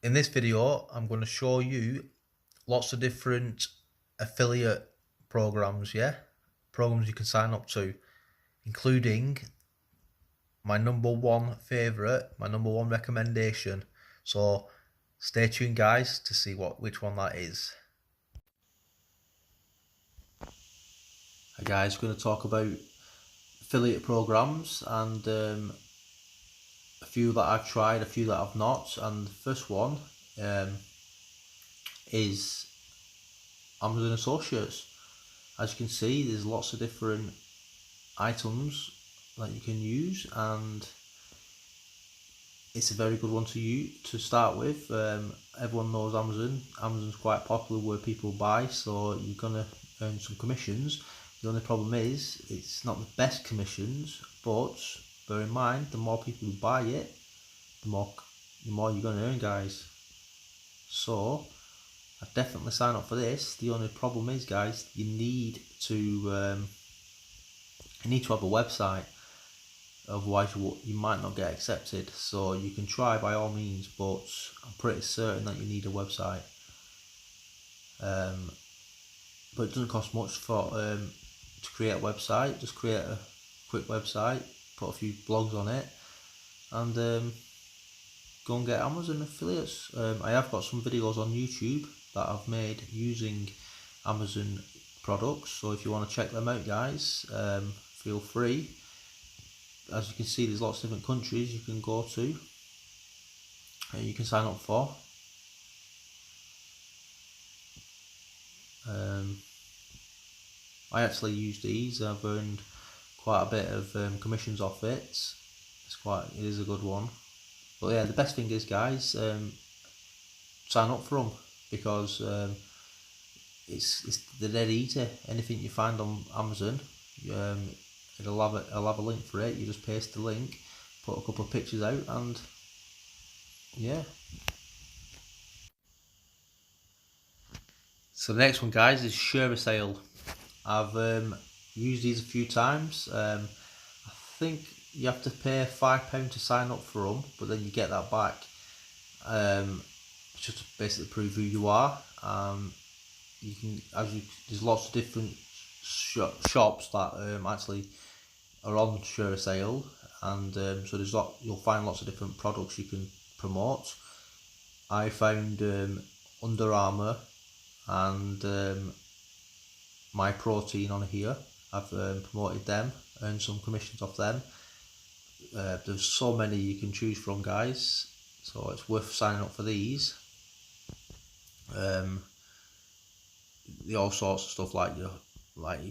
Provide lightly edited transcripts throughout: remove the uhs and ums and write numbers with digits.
In this video, I'm going to show you lots of different affiliate programs, programs you can sign up to, including my number one favorite, my number one recommendation. So stay tuned, guys, to see which one that is. Hi guys, we're going to talk about affiliate programs and a few that I've tried, a few that I've not. And the first one is Amazon Associates. As you can see, there's lots of different items that you can use, and it's a very good one to use to start with. Everyone knows Amazon. Amazon's quite popular where people buy, so you're gonna earn some commissions. The only problem is it's not the best commissions, but bear in mind, the more people who buy it, the more you're gonna earn, guys. So I definitely sign up for this. The only problem is, guys, you need to have a website. Otherwise you might not get accepted. So you can try by all means, but I'm pretty certain that you need a website. But it doesn't cost much for to create a website. Just create a quick website, put a few blogs on it, and go and get Amazon affiliates. I have got some videos on YouTube that I've made using Amazon products, so if you want to check them out, guys, feel free. As you can see, there's lots of different countries you can go to and you can sign up for. I actually use these. I've earned quite a bit of commissions off it. It is a good one. But yeah, the best thing is, guys, sign up for them, because they're dead easy. Anything you find on Amazon, I'll have a link for it. You just paste the link, put a couple of pictures out, and yeah. So the next one, guys, is ShareASale. I've used these a few times. I think you have to pay £5 to sign up for them, but then you get that back. Just to basically prove who you are. You can, there's lots of different shops that actually are on ShareASale, and so you'll find lots of different products you can promote. I found Under Armour and My Protein on here. I've promoted them, earned some commissions off them. There's so many you can choose from, guys, so it's worth signing up for these. All sorts of stuff, like you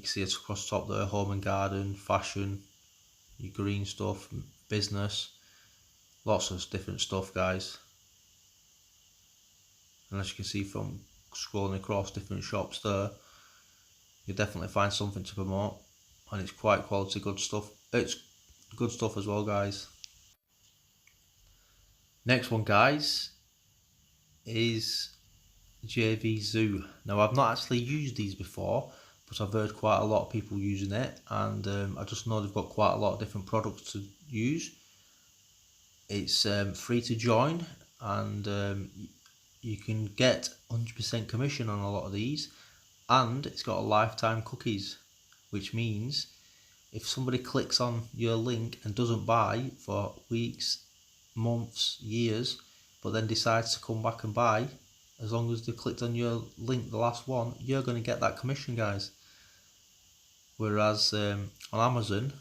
can see it's across the top there: home and garden, fashion, your green stuff, business, lots of different stuff, guys. And as you can see from scrolling across different shops there, you'll definitely find something to promote, and it's quite quality, good stuff. It's good stuff as well, guys. Next one, guys, is JV Zoo. Now, I've not actually used these before, but I've heard quite a lot of people using it, and I just know they've got quite a lot of different products to use. It's free to join, and you can get 100% commission on a lot of these, and it's got a lifetime cookies, which means if somebody clicks on your link and doesn't buy for weeks, months, years, but then decides to come back and buy, as long as they clicked on your link, the last one, you're going to get that commission, guys. Whereas on Amazon,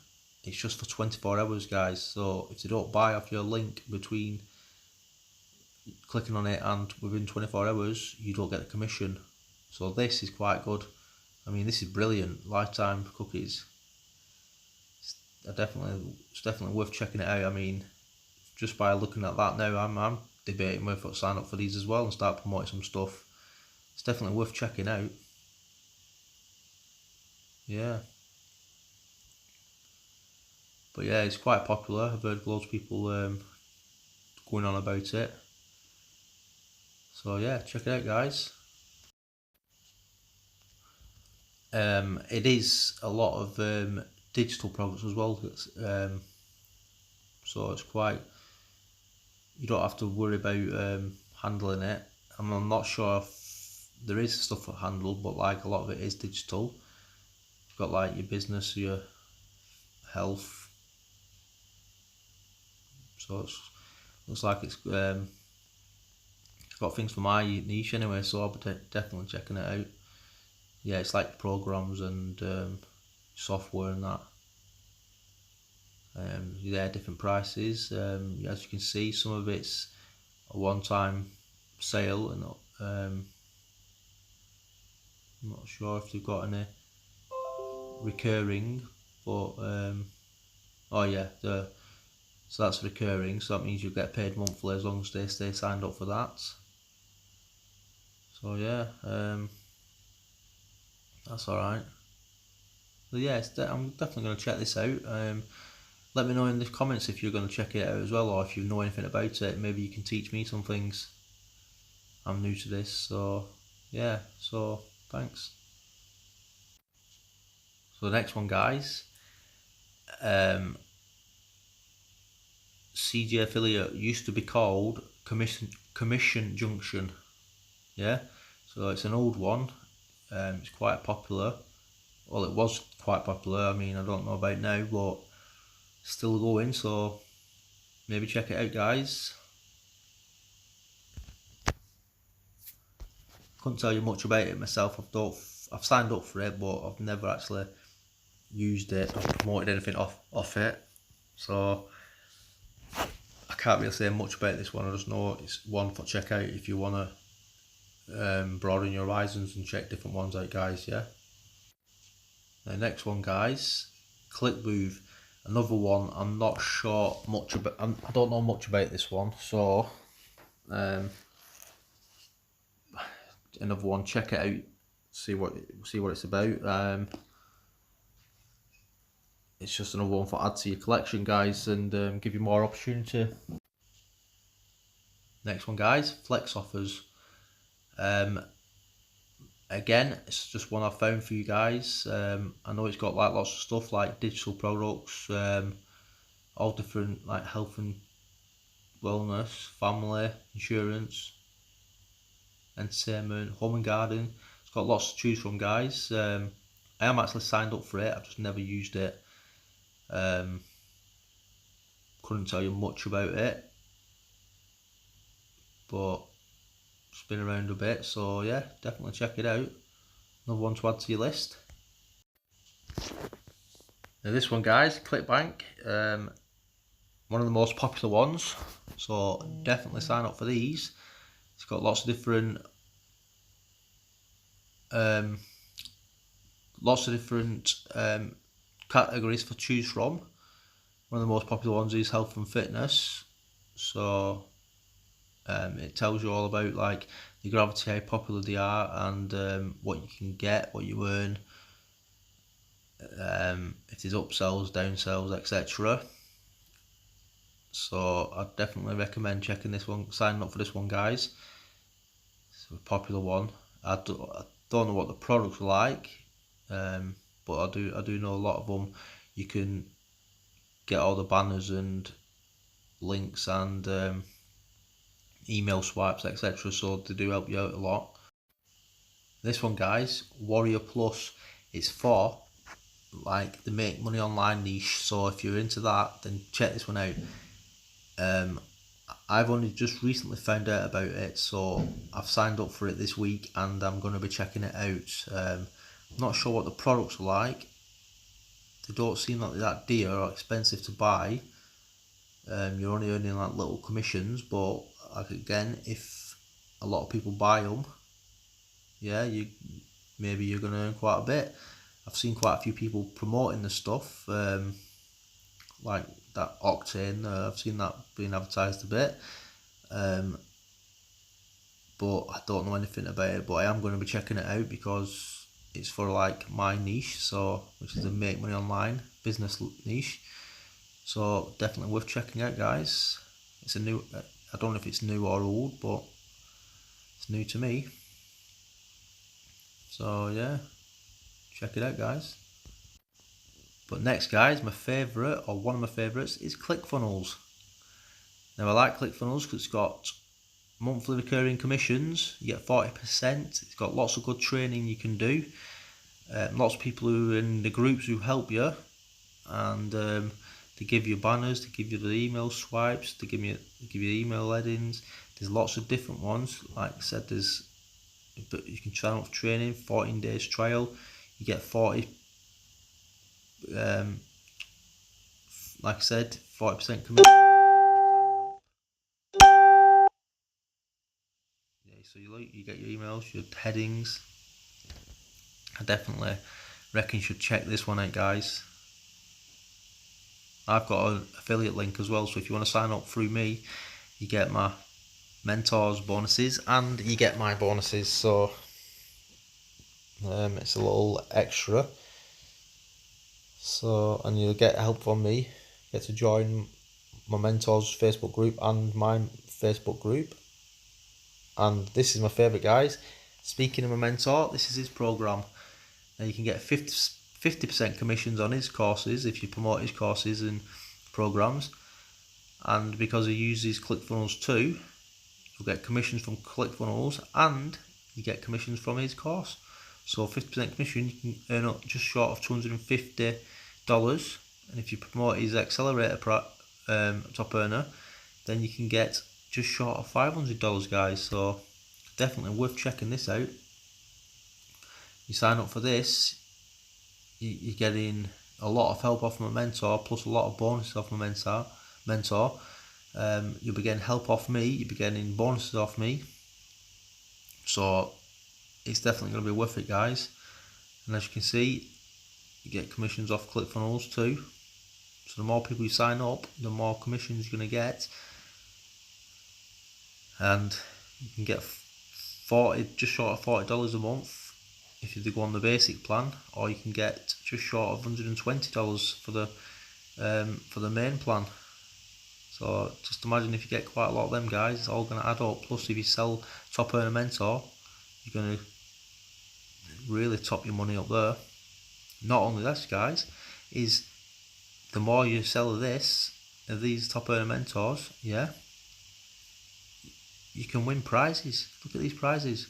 it's just for 24 hours, guys. So if they don't buy off your link between clicking on it and within 24 hours, you don't get the commission. So this is quite good. I mean, this is brilliant. Lifetime cookies. It's definitely worth checking it out. I mean, just by looking at that now, I'm debating whether to sign up for these as well and start promoting some stuff. It's definitely worth checking out. Yeah. But yeah, it's quite popular. I've heard loads of people going on about it. So yeah, check it out, guys. It is a lot of digital products as well. So it's quite, you don't have to worry about handling it. I'm not sure if there is stuff for handle, but like a lot of it is digital. You've got like your business, your health. So it looks like it's got things for my niche anyway. So I'll be definitely checking it out. Yeah, it's like programs and software and that. Yeah, different prices. As you can see, some of it's a one-time sale, and I'm not sure if they've got any recurring, but oh yeah, so that's recurring, so that means you get paid monthly as long as they stay signed up for that. So yeah, that's alright. So yeah, I'm definitely going to check this out. Let me know in the comments if you're going to check it out as well, or if you know anything about it. Maybe you can teach me some things. I'm new to this, so yeah, so thanks. So the next one, guys, CJ affiliate used to be called Commission Junction. Yeah, so it's an old one. It's quite popular. Well, it was quite popular. I mean, I don't know about now, but still going. So maybe check it out, guys. Couldn't tell you much about it myself. I've signed up for it, but I've never actually used it or promoted anything off it. So I can't really say much about this one. I just know it's one for check out if you want to broaden your horizons and check different ones out, guys. Yeah. The next one, guys, Clickmove. Another one. I'm not sure much about. I don't know much about this one. So another one. Check it out. See what it's about. It's just another one for add to your collection, guys, and give you more opportunity. Next one, guys, flex offers. Again, it's just one I found for you guys. I know it's got like lots of stuff like digital products, all different like health and wellness, family, insurance, entertainment, home and garden. It's got lots to choose from, guys. I am actually signed up for it. I've just never used it. Couldn't tell you much about it, but it's been around a bit, so yeah, definitely check it out. Another one to add to your list. Now this one, guys, Clickbank, one of the most popular ones, so definitely sign up for these. It's got lots of different categories for choose from. One of the most popular ones is health and fitness, so it tells you all about like the gravity, how popular they are, and what you can get, what you earn, if there's upsells, downsells, etc. So I'd definitely recommend checking this one, signing up for this one, guys. It's a popular one. I don't know what the products are like, but I do know a lot of them. You can get all the banners and links and email swipes, etc. So they do help you out a lot. This one, guys, Warrior Plus. It's for like the make money online niche. So if you're into that, then check this one out. I've only just recently found out about it, so I've signed up for it this week and I'm going to be checking it out. I'm not sure what the products are like. They don't seem like they're that dear or expensive to buy. You're only earning like little commissions, but like again, if a lot of people buy them, yeah, maybe you're going to earn quite a bit. I've seen quite a few people promoting the stuff, like that Octane. I've seen that being advertised a bit, but I don't know anything about it. But I am going to be checking it out because it's for like my niche, so which is a make money online business niche. So definitely worth checking out, guys. It's a new. I don't know if it's new or old, but it's new to me. So yeah, check it out, guys. But next, guys, my favourite, or one of my favourites, is ClickFunnels. Now I like ClickFunnels because it's got monthly recurring commissions. You get 40%. It's got lots of good training you can do. Lots of people who are in the groups who help you, and they give you banners, they give you the email swipes, they give you email headings. There's lots of different ones. Like I said, you can sign up for training, 14 days trial. You get 40. Like I said, 40% commission. Yeah, so you get your emails, your headings. I definitely reckon you should check this one out, guys. I've got an affiliate link as well, so if you want to sign up through me, you get my mentors bonuses and you get my bonuses, so it's a little extra. So, and you'll get help from me. You get to join my mentors Facebook group and my Facebook group. And this is my favourite, guys. Speaking of my mentor, this is his program. Now you can get 50% commissions on his courses if you promote his courses and programs. And because he uses ClickFunnels too, you'll get commissions from ClickFunnels and you get commissions from his course. So 50% commission, you can earn up just short of $250. And if you promote his accelerator top earner, then you can get just short of $500, guys. So definitely worth checking this out. You sign up for this, you're getting a lot of help off my mentor, plus a lot of bonuses off my mentor. You'll be getting help off me, you'll be getting bonuses off me. So it's definitely going to be worth it, guys. And as you can see, you get commissions off ClickFunnels too. So the more people you sign up, the more commissions you're going to get. And you can get just short of $40 a month if you go on the basic plan, or you can get just short of $120 for the main plan. So just imagine if you get quite a lot of them, guys, it's all going to add up. Plus if you sell Top Earner Mentor, you're going to really top your money up there. Not only this, guys, is the more you sell of these Top Earner Mentors, yeah, you can win prizes. Look at these prizes.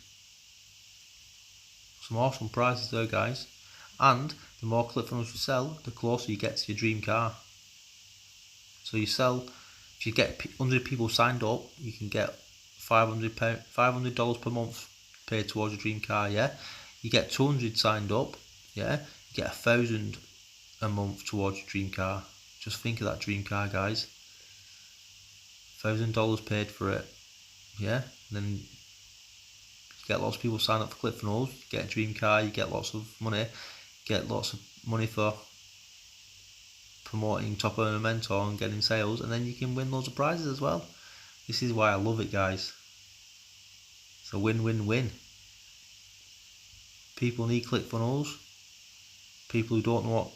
Some awesome prizes there, guys. And the more ClickFunnels you sell, the closer you get to your dream car. So you sell, if you get 100 people signed up, you can get $500 per month paid towards your dream car, yeah? You get 200 signed up, yeah? You get $1,000 a month towards your dream car. Just think of that dream car, guys. $1,000 paid for it, yeah? And then get lots of people sign up for ClickFunnels, get a dream car, you get lots of money, for promoting Top Earner Mentor and getting sales, and then you can win loads of prizes as well. This is why I love it, guys. It's a win-win-win. People need ClickFunnels. People who don't know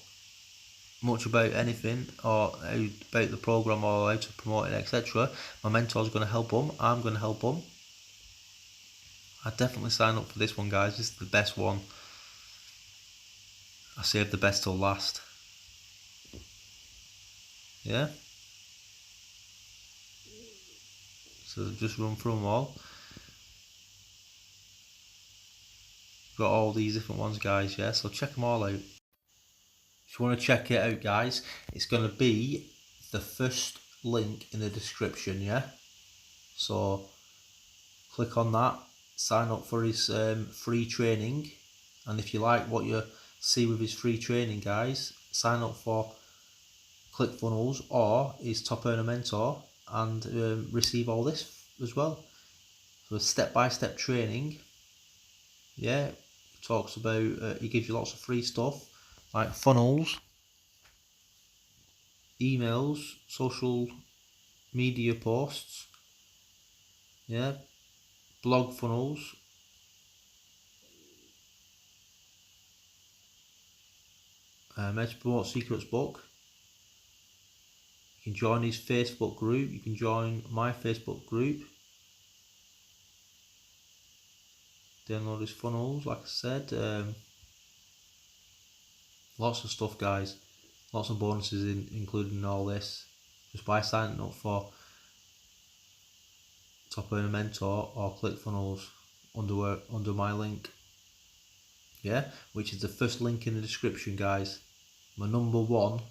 much about anything or about the program or how to promote it, etc. My mentor's going to help them. I'm going to help them. I'd definitely sign up for this one, guys. This is the best one. I saved the best till last. Yeah. So just run through them all. Got all these different ones, guys. Yeah. So check them all out. If you want to check it out, guys, it's going to be the first link in the description. Yeah. So click on that. Sign up for his free training, and if you like what you see with his free training, guys, sign up for ClickFunnels or his Top Earner Mentor and receive all this as well. So step-by-step training. Yeah, he talks about he gives you lots of free stuff like funnels, emails, social media posts, yeah, blog funnels, how to promote secrets book. You can join his Facebook group. You can join my Facebook group. Download his funnels, like I said. Lots of stuff, guys. Lots of bonuses included in all this. Just by signing up for Top Earner Mentor or ClickFunnels under my link. Yeah, which is the first link in the description, guys. My #1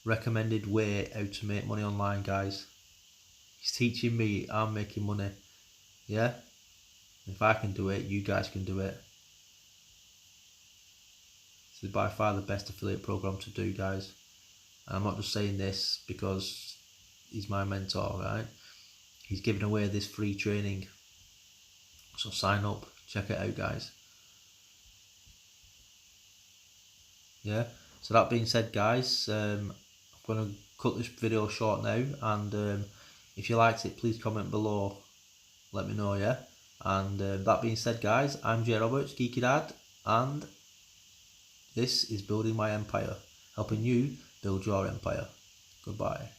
recommended way how to make money online, guys. He's teaching me, I'm making money. Yeah, if I can do it, you guys can do it. This is by far the best affiliate program to do, guys. And I'm not just saying this because he's my mentor, right? He's giving away this free training, so sign up, check it out, guys. Yeah, so that being said, guys, I'm going to cut this video short now, and if you liked it, please comment below, let me know, yeah. And that being said, guys, I'm Jay Roberts, Geeky Dad, and this is Building My Empire, helping you build your empire. Goodbye.